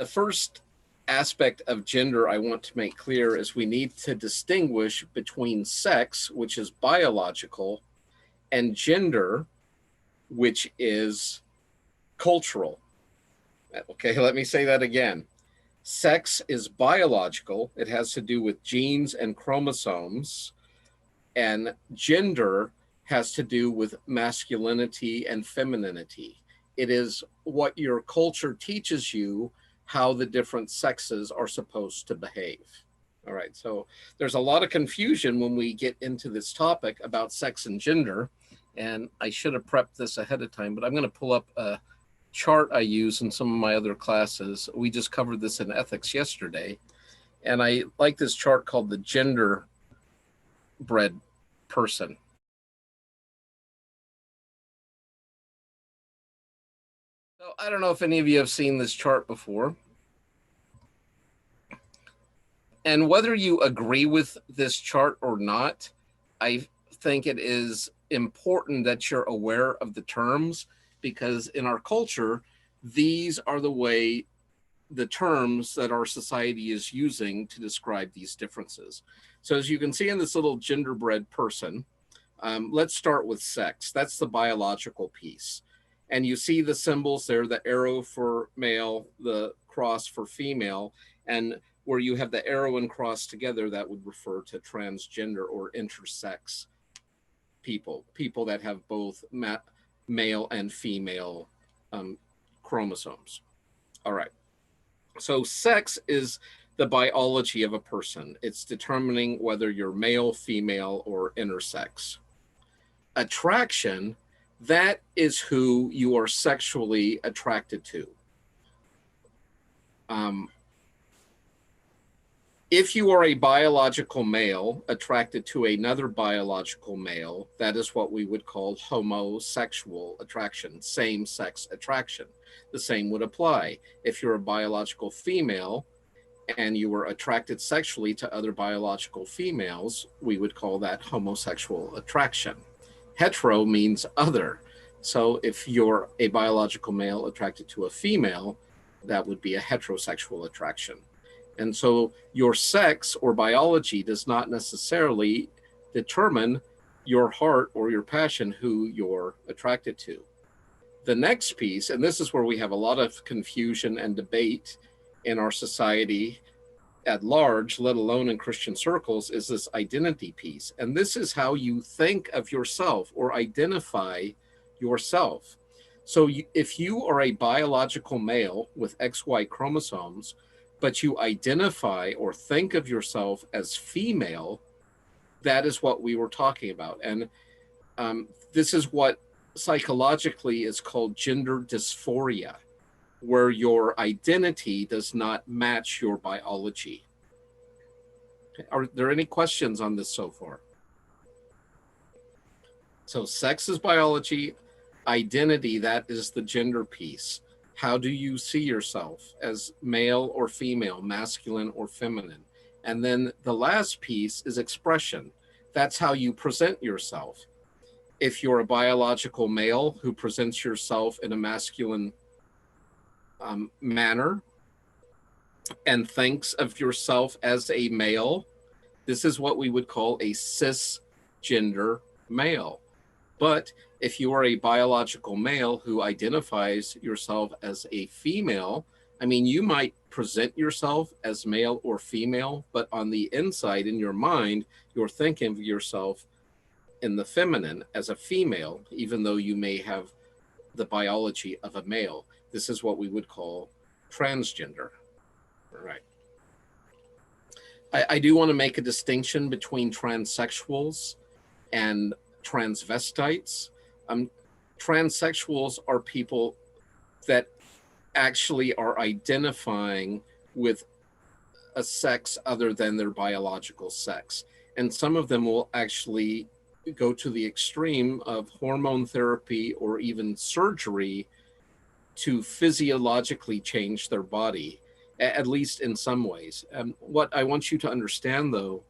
The first aspect of gender I want to make clear is we need to distinguish between sex, which is biological, and gender, which is cultural. Okay, let me say that again. Sex is biological, it has to do with genes and chromosomes, and gender has to do with masculinity and femininity. It is what your culture teaches you how the different sexes are supposed to behave. All right, so there's a lot of confusion when we get into this topic about sex and gender, and I should have prepped this ahead of time, but I'm going to pull up a chart I use in some of my other classes. We just covered this in ethics yesterday, and I like this chart called the gender bread person. So I don't know if any of you have seen this chart before. And whether you agree with this chart or not, I think it is important that you're aware of the terms, because in our culture, these are the terms that our society is using to describe these differences. So as you can see in this little genderbread person, let's start with sex. That's the biological piece. And you see the symbols there, the arrow for male, the cross for female, and where you have the arrow and cross together, that would refer to transgender or intersex people that have both male and female chromosomes. All right. So sex is the biology of a person. It's determining whether you're male, female, or intersex. Attraction, that is who you are sexually attracted to. If you are a biological male attracted to another biological male, that is what we would call homosexual attraction, same-sex attraction. The same would apply. If you're a biological female and you were attracted sexually to other biological females, we would call that homosexual attraction. Hetero means other. So if you're a biological male attracted to a female, that would be a heterosexual attraction. And so your sex or biology does not necessarily determine your heart or your passion, who you're attracted to. The next piece, and this is where we have a lot of confusion and debate in our society at large, let alone in Christian circles, is this identity piece. And this is how you think of yourself or identify yourself. So if you are a biological male with XY chromosomes, but you identify or think of yourself as female, that is what we were talking about. And this is what psychologically is called gender dysphoria, where your identity does not match your biology. Are there any questions on this so far? So sex is biology, identity, that is the gender piece. How do you see yourself as male or female, masculine or feminine? And then the last piece is expression. That's how you present yourself. If you're a biological male who presents yourself in a masculine manner and thinks of yourself as a male, this is what we would call a cisgender male. But if you are a biological male who identifies yourself as a female, I mean, you might present yourself as male or female, but on the inside, in your mind, you're thinking of yourself in the feminine as a female, even though you may have the biology of a male. This is what we would call transgender. All right. I do want to make a distinction between transsexuals and transvestites. Transsexuals are people that actually are identifying with a sex other than their biological sex. And some of them will actually go to the extreme of hormone therapy or even surgery to physiologically change their body, at least in some ways. What I want you to understand, though,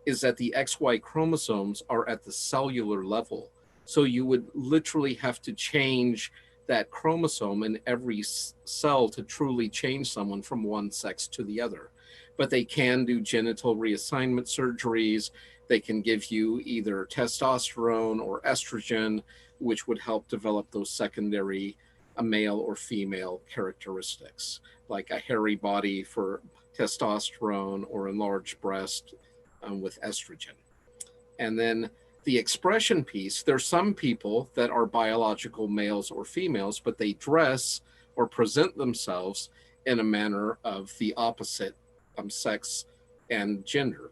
is that the XY chromosomes are at the cellular level. So you would literally have to change that chromosome in every cell to truly change someone from one sex to the other. But they can do genital reassignment surgeries. They can give you either testosterone or estrogen, which would help develop those secondary male or female characteristics, like a hairy body for testosterone or enlarged breast with estrogen. And then the expression piece, there's some people that are biological males or females, but they dress or present themselves in a manner of the opposite sex and gender.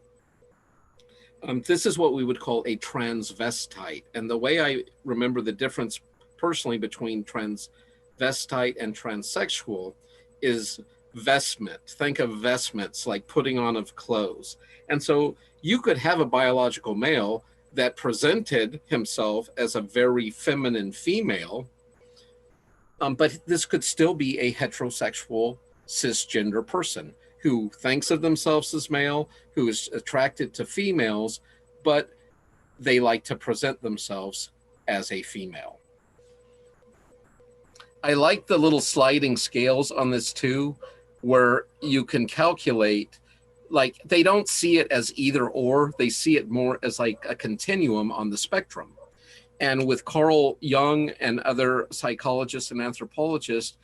This is what we would call a transvestite. And the way I remember the difference personally between transvestite and transsexual is vestment. Think of vestments like putting on of clothes. And so you could have a biological male that presented himself as a very feminine female, but this could still be a heterosexual cisgender person who thinks of themselves as male, who is attracted to females, but they like to present themselves as a female. I like the little sliding scales on this too, where you can calculate, like they don't see it as either or, they see it more as like a continuum on the spectrum. And with Carl Jung and other psychologists and anthropologists,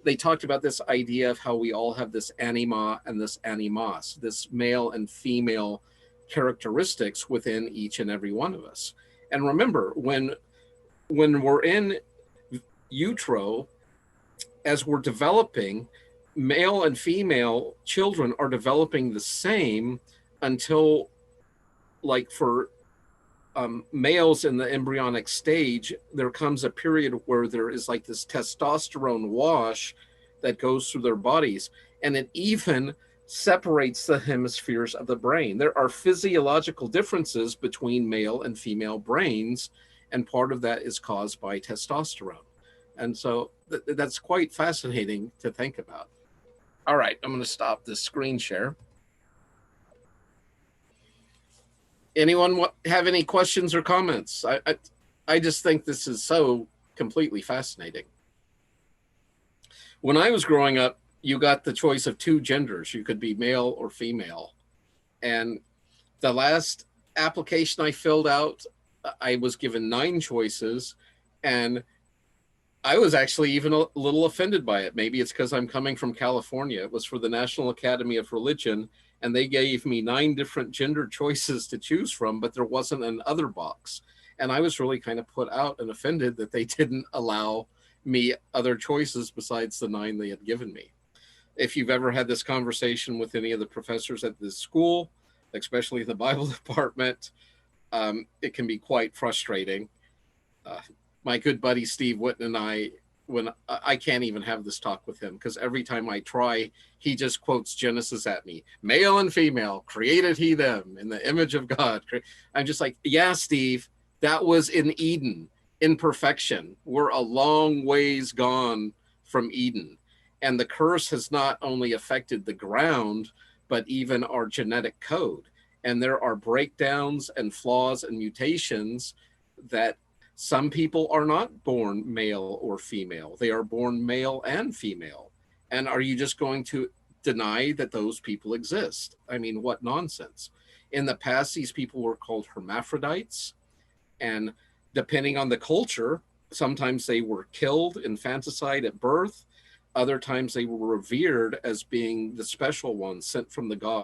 they talked about this idea of how we all have this anima and this animus, this male and female characteristics within each and every one of us. And remember, when we're in utero, as we're developing, male and female children are developing the same until, like for males in the embryonic stage, there comes a period where there is like this testosterone wash that goes through their bodies, and it even separates the hemispheres of the brain. There are physiological differences between male and female brains, and part of that is caused by testosterone. And so that's quite fascinating to think about. All right, I'm going to stop this screen share. Anyone have any questions or comments? I just think this is so completely fascinating. When I was growing up, you got the choice of two genders. You could be male or female. And the last application I filled out, I was given 9 choices, and I was actually even a little offended by it. Maybe it's because I'm coming from California. It was for the National Academy of Religion, and they gave me 9 different gender choices to choose from, but there wasn't an other box. And I was really kind of put out and offended that they didn't allow me other choices besides the 9 they had given me. If you've ever had this conversation with any of the professors at this school, especially the Bible department, it can be quite frustrating. My good buddy Steve Whitten and I can't even have this talk with him, because every time I try, he just quotes Genesis at me. Male and female, created he them in the image of God. I'm just like, yeah, Steve, that was in Eden, in perfection. We're a long ways gone from Eden. And the curse has not only affected the ground, but even our genetic code. And there are breakdowns and flaws and mutations that some people are not born male or female. They are born male and female. And are you just going to deny that those people exist? I mean, what nonsense. In the past, these people were called hermaphrodites. And depending on the culture, sometimes they were killed, infanticide at birth. Other times they were revered as being the special ones sent from the gods.